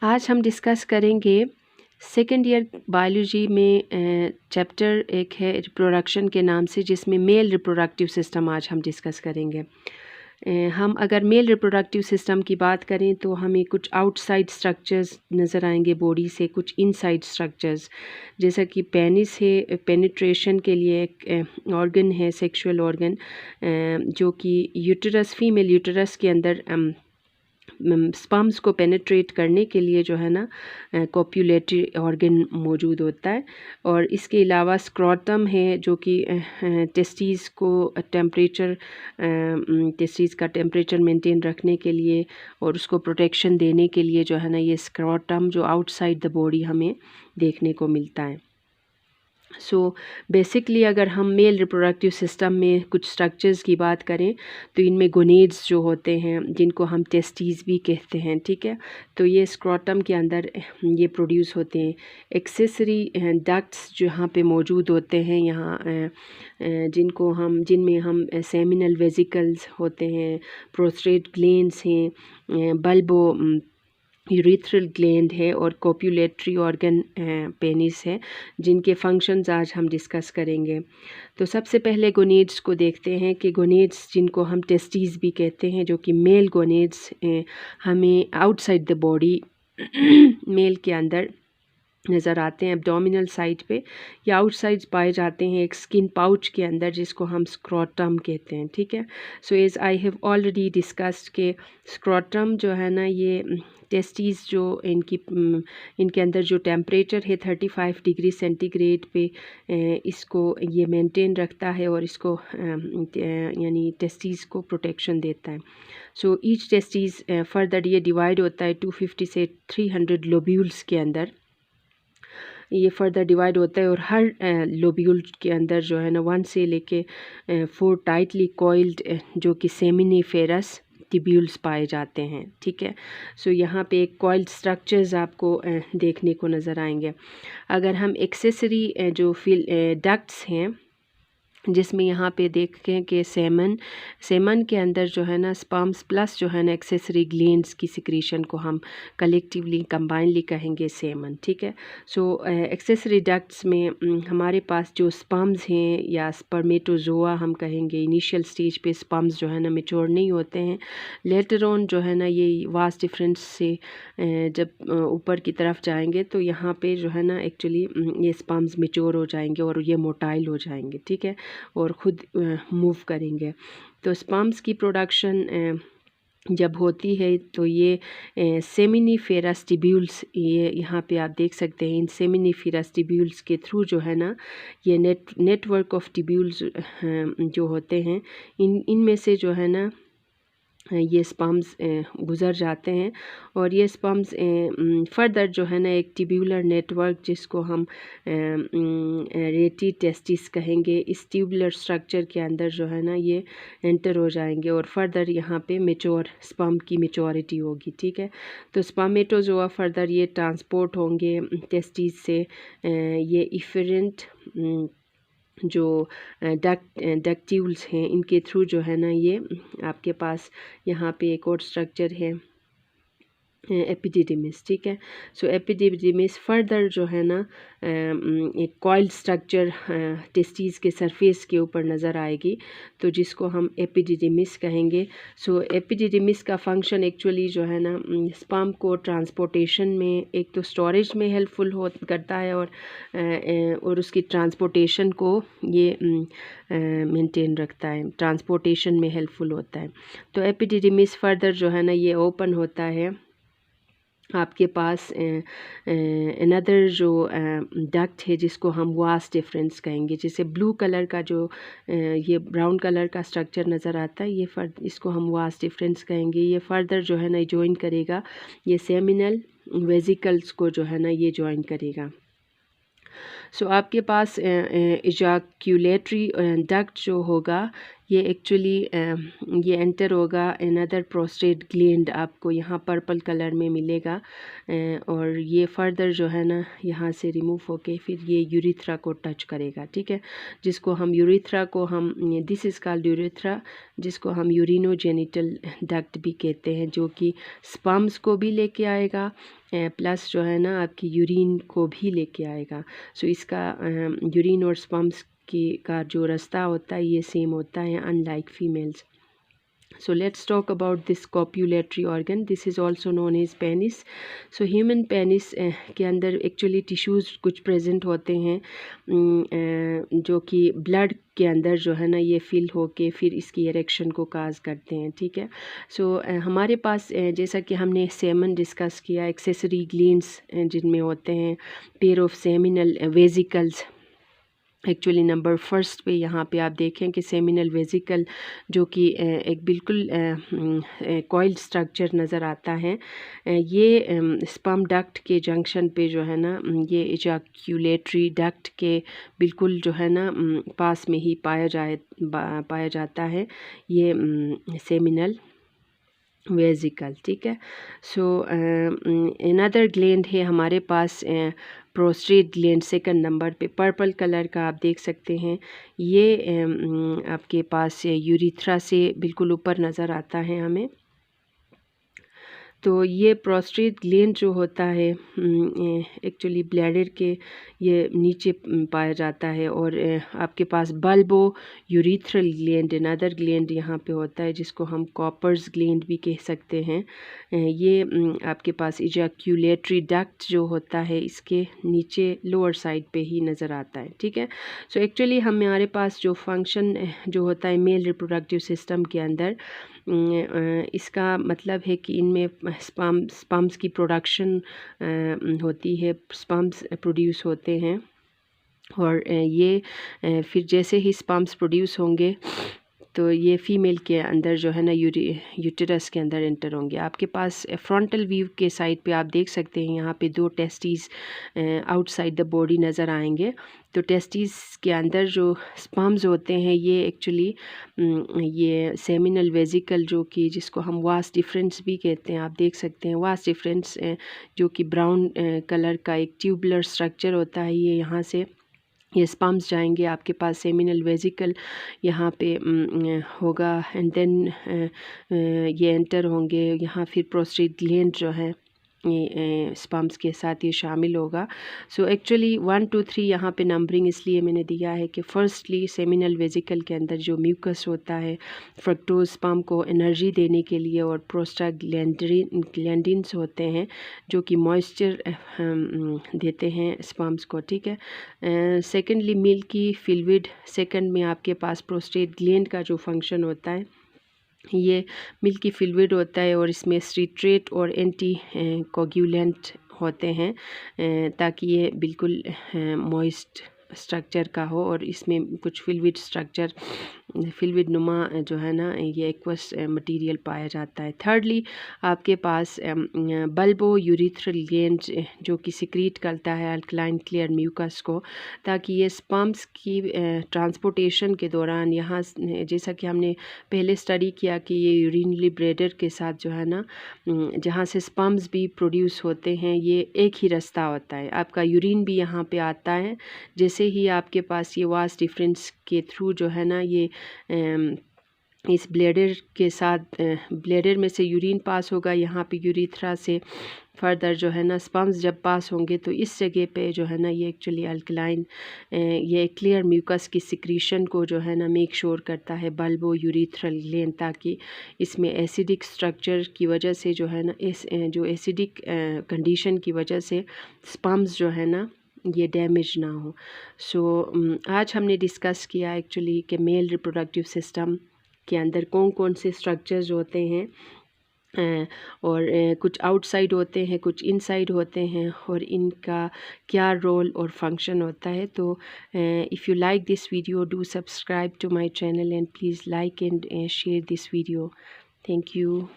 आज हम डिस्कस करेंगे सेकेंड ईयर बायोलॉजी में चैप्टर एक है रिप्रोडक्शन के नाम से, जिसमें मेल रिप्रोडक्टिव सिस्टम आज हम डिस्कस करेंगे। हम अगर मेल रिप्रोडक्टिव सिस्टम की बात करें तो हमें कुछ आउटसाइड स्ट्रक्चर्स नज़र आएंगे बॉडी से, कुछ इनसाइड स्ट्रक्चर्स, जैसा कि पेनिस है, पेनिट्रेशन के लिए एक ऑर्गन है, सेक्सुअल ऑर्गन, जो कि यूटरस, फीमेल यूटरस के अंदर स्पर्म्स को पेनिट्रेट करने के लिए जो है ना कॉप्युलेटरी ऑर्गन मौजूद होता है। और इसके अलावा स्क्रोटम है, जो कि टेस्टिस को टेस्टिस का टेम्परेचर मेंटेन रखने के लिए और उसको प्रोटेक्शन देने के लिए जो है ना, ये स्क्रोटम जो आउटसाइड द बॉडी हमें देखने को मिलता है। सो बेसिकली अगर हम मेल रिप्रोडक्टिव सिस्टम में कुछ स्ट्रक्चर्स की बात करें तो इनमें गोनेड्स जो होते हैं, जिनको हम टेस्टीज भी कहते हैं, ठीक है, तो ये स्क्रोटम के अंदर ये प्रोड्यूस होते हैं। एक्सेसरी डक्ट्स जहाँ पे मौजूद होते हैं यहाँ, जिनमें हम सेमिनल वेसिकल्स होते हैं, प्रोस्टेट ग्लैंड्स हैं, बल्बो यूरिथ्रल ग्लैंड है और कॉप्युलेटरी ऑर्गन पेनिस है, जिनके फंक्शंस आज हम डिस्कस करेंगे। तो सबसे पहले गोनेड्स को देखते हैं कि गोनेड्स जिनको हम टेस्टीज भी कहते हैं, जो कि मेल गोनेड्स हमें आउटसाइड द बॉडी मेल के अंदर नज़र आते हैं, एब्डोमिनल साइड पे या आउटसाइड पाए जाते हैं एक स्किन पाउच के अंदर, जिसको हम स्क्रोटम कहते हैं, ठीक है। So as I have already discussed के स्क्रोटम जो है ना, ये टेस्टीज जो इनके अंदर जो टेम्परेचर है 35 डिग्री सेंटीग्रेड पे इसको ये मेंटेन रखता है और इसको यानी टेस्टीज को प्रोटेक्शन देता है। सो ईच टेस्टीज फर्दर ये डिवाइड होता है 250 से 300 लोब्यूल्स के अंदर, ये फर्दर डिवाइड होता है। और हर लोब्यूल के अंदर जो है ना 1 से लेके 4 टाइटली कॉइल्ड जो कि सेमिनिफेरस ट्यूब्यूल्स पाए जाते हैं, ठीक है। सो यहाँ पे एक कॉइल्ड स्ट्रक्चर्स आपको देखने को नज़र आएंगे। अगर हम एक्सेसरी जो डक्ट्स हैं, जिसमें यहाँ पे देखें कि सेमन के अंदर जो है ना स्पर्म्स प्लस जो है ना एक्सेसरी ग्लैंड्स की सिक्रीशन को हम कलेक्टिवली कंबाइनली कहेंगे सेमन, ठीक है। सो एक्सेसरी डक्ट्स में हमारे पास जो स्पर्म्स हैं या स्पर्मेटोजोआ हम कहेंगे, इनिशियल स्टेज पे स्पर्म्स जो है ना मैच्योर नहीं होते हैं। लेटर ऑन जो है ना ये वास्ट डिफरेंस से जब ऊपर की तरफ जाएंगे तो यहाँ पे जो है ना एक्चुअली ये स्पर्म्स मैच्योर हो जाएंगे और ये मोटाइल हो जाएंगे, ठीक है, और ख़ुद मूव करेंगे। तो स्पर्म्स की प्रोडक्शन जब होती है तो ये सेमिनिफेरस ट्यूब्यूल्स, ये यहाँ पे आप देख सकते हैं, इन सेमिनिफेरस ट्यूब्यूल्स के थ्रू जो है ना ये नेटवर्क ऑफ ट्यूब्यूल्स जो होते हैं, इनमें से जो है ना ये स्पर्म्स गुज़र जाते हैं और ये स्पर्म्स फर्दर जो है ना एक ट्यूब्यूलर नेटवर्क, जिसको हम रेटी टेस्टिस कहेंगे, इस ट्यूबुलर स्ट्रक्चर के अंदर जो है ना ये एंटर हो जाएंगे और फर्दर यहाँ पे मेच्योर स्पर्म की मेच्योरिटी होगी, ठीक है। तो स्पर्मेटोजोआ फर्दर ये ट्रांसपोर्ट होंगे टेस्टिस से, ये इफेरेंट जो डक्ट्यूल्स हैं इनके थ्रू जो है ना ये आपके पास यहाँ पे एक और स्ट्रक्चर है एपिडिडिमिस, ठीक है। सो एपिडिडिमिस फर्दर जो है ना एक कॉइल स्ट्रक्चर टेस्टीज के सरफेस के ऊपर नज़र आएगी, तो जिसको हम एपिडिडिमिस कहेंगे। सो एपिडिडिमिस का फंक्शन एक्चुअली जो है ना स्पर्म को ट्रांसपोर्टेशन में, एक तो स्टोरेज में हेल्पफुल करता है और उसकी ट्रांसपोर्टेशन को ये मेंटेन रखता है, ट्रांसपोर्टेशन में हेल्पफुल होता है। तो एपिडिडिमिस फर्दर जो है ना ये ओपन होता है आपके पास अनदर जो डक्ट है, जिसको हम वास्ट डिफरेंस कहेंगे। जैसे ब्लू कलर का जो ये ब्राउन कलर का स्ट्रक्चर नज़र आता है, ये इसको हम वास्ट डिफरेंस कहेंगे। ये फर्दर जो है ना ज्वाइन करेगा, ये सेमिनल वेसिकल्स को जो है ना ये ज्वाइन करेगा। सो आपके पास इजैक्यूलेटरी डक्ट जो होगा, ये एक्चुअली ये एंटर होगा अनदर प्रोस्टेट ग्लैंड, आपको यहाँ पर्पल कलर में मिलेगा और ये फर्दर जो है ना यहाँ से रिमूव होके फिर ये यूरिथ्रा को टच करेगा, ठीक है, जिसको हम यूरिथ्रा को हम दिस इज़ कॉल्ड यूरिथ्रा, जिसको हम यूरिनोजेनिटल डक्ट भी कहते हैं, जो कि स्पर्म्स को भी लेके आएगा प्लस जो है ना आपकी यूरिन को भी लेके आएगा। सो इसका यूरिन और स्पर्म्स की का जो रास्ता होता है ये सेम होता है unlike females. So let's talk about this copulatory organ. This is also known as penis. So human penis के अंदर एक्चुअली टिश्यूज़ कुछ प्रेजेंट होते हैं जो कि ब्लड के अंदर जो है ना ये फिल होके फिर इसकी इरेक्शन को काज करते हैं, ठीक है। सो हमारे पास जैसा कि हमने सेमन डिस्कस किया, एक्सेसरी ग्लैंड्स जिनमें होते हैं pair of seminal vesicles. Actually number first पे यहाँ पे आप देखें कि सेमिनल वेजिकल जो कि एक बिल्कुल कॉइल्ड स्ट्रक्चर नज़र आता है, ये स्पर्म डक्ट के जंक्शन पे जो है ना ये इजैक्यूलेटरी डक्ट के बिल्कुल जो है ना पास में ही पाया जाता है ये सेमिनल वेजिकल, ठीक है। सो अनदर ग्लैंड है हमारे पास प्रोस्टेट ग्लैंड सेकंड नंबर पे, पर्पल कलर का आप देख सकते हैं, ये आपके पास यूरिथ्रा से बिल्कुल ऊपर नज़र आता है हमें। तो ये प्रोस्टेट ग्लैंड जो होता है एक्चुअली ब्लैडर के ये नीचे पाया जाता है और आपके पास bulbourethral gland another gland यहाँ पे होता है जिसको हम कॉपर्स ग्लैंड भी कह सकते हैं। ये आपके पास इजैक्यूलेटरी डक्ट जो होता है इसके नीचे लोअर साइड पे ही नज़र आता है, ठीक है। सो एक्चुअली हमारे पास जो फंक्शन जो होता है मेल रिप्रोडक्टिव सिस्टम के अंदर इसका मतलब है कि इनमें स्पर्म्स की प्रोडक्शन होती है, स्पर्म्स प्रोड्यूस होते हैं और ये फिर जैसे ही स्पर्म्स प्रोड्यूस होंगे तो ये फीमेल के अंदर जो है ना यूटेरस के अंदर एंटर होंगे। आपके पास फ्रंटल व्यू के साइड पे आप देख सकते हैं यहाँ पे दो टेस्टिस आउटसाइड द बॉडी नज़र आएंगे। तो टेस्टिस के अंदर जो स्पर्म्स होते हैं ये एक्चुअली ये सेमिनल वेजिकल जो कि जिसको हम वास डिफरेंस भी कहते हैं, आप देख सकते हैं वास डिफरेंस जो कि ब्राउन कलर का एक ट्यूबुलर स्ट्रक्चर होता है, ये यहाँ से ये स्पर्म्स जाएंगे आपके पास सेमिनल वेजिकल यहाँ पे होगा एंड देन ये एंटर होंगे यहाँ, फिर प्रोस्टेट ग्लैंड जो है ये स्पर्म्स के साथ ये शामिल होगा। सो एक्चुअली 1 2 3 यहाँ पे नंबरिंग इसलिए मैंने दिया है कि फर्स्टली सेमिनल वेजिकल के अंदर जो म्यूकस होता है फ्रक्टोज स्पर्म को एनर्जी देने के लिए और प्रोस्टाग्लैंडिन्स होते हैं जो कि मॉइस्चर देते हैं स्पर्म्स को, ठीक है। सेकेंडली मिल्की फ्लूइड, सेकंड में आपके पास प्रोस्टेट ग्लैंड का जो फंक्शन होता है ये मिल्की फ्लूइड होता है और इसमें स्ट्रेट और एंटी कोगुलेंट होते हैं ताकि ये बिल्कुल मॉइस्ट स्ट्रक्चर का हो और इसमें कुछ फ्लूइड नुमा जो है ना ये एक्वस मटेरियल पाया जाता है। थर्डली आपके पास बल्बो यूरिथ्रल ग्लैंड जो कि सिक्रीट करता है अल्कलाइन क्लियर म्यूकस को, ताकि ये स्पर्म्स की ट्रांसपोर्टेशन के दौरान यहाँ जैसा कि हमने पहले स्टडी किया कि ये यूरिनरी ब्लैडर के साथ जो है ना जहाँ से स्पर्म्स भी प्रोड्यूस होते हैं ये एक ही रास्ता होता है, आपका यूरिन भी यहाँ पे आता है। जैसे ही आपके पास ये वास डिफरेंस के थ्रू जो है ना ये इस ब्लैडर के साथ ब्लैडर में से यूरिन पास होगा, यहाँ पे यूरिथ्रा से फर्दर जो है ना स्पर्म्स जब पास होंगे तो इस जगह पे जो है ना ये एक्चुअली अल्कलाइन ये क्लियर म्यूकस की सिक्रीशन को जो है ना मेक श्योर करता है बल्बो यूरिथ्रल ग्लैंड, ताकि इसमें एसिडिक स्ट्रक्चर की वजह से जो है ना जो एसिडिक कंडीशन की वजह से स्पर्म्स जो है ना ये डैमेज ना हो। सो आज हमने डिस्कस किया एक्चुअली कि मेल रिप्रोडक्टिव सिस्टम के अंदर कौन कौन से स्ट्रक्चर्स होते हैं और कुछ आउटसाइड होते हैं कुछ इनसाइड होते हैं और इनका क्या रोल और फंक्शन होता है। तो if you like this video do subscribe to my channel and please like and share this video. Thank you.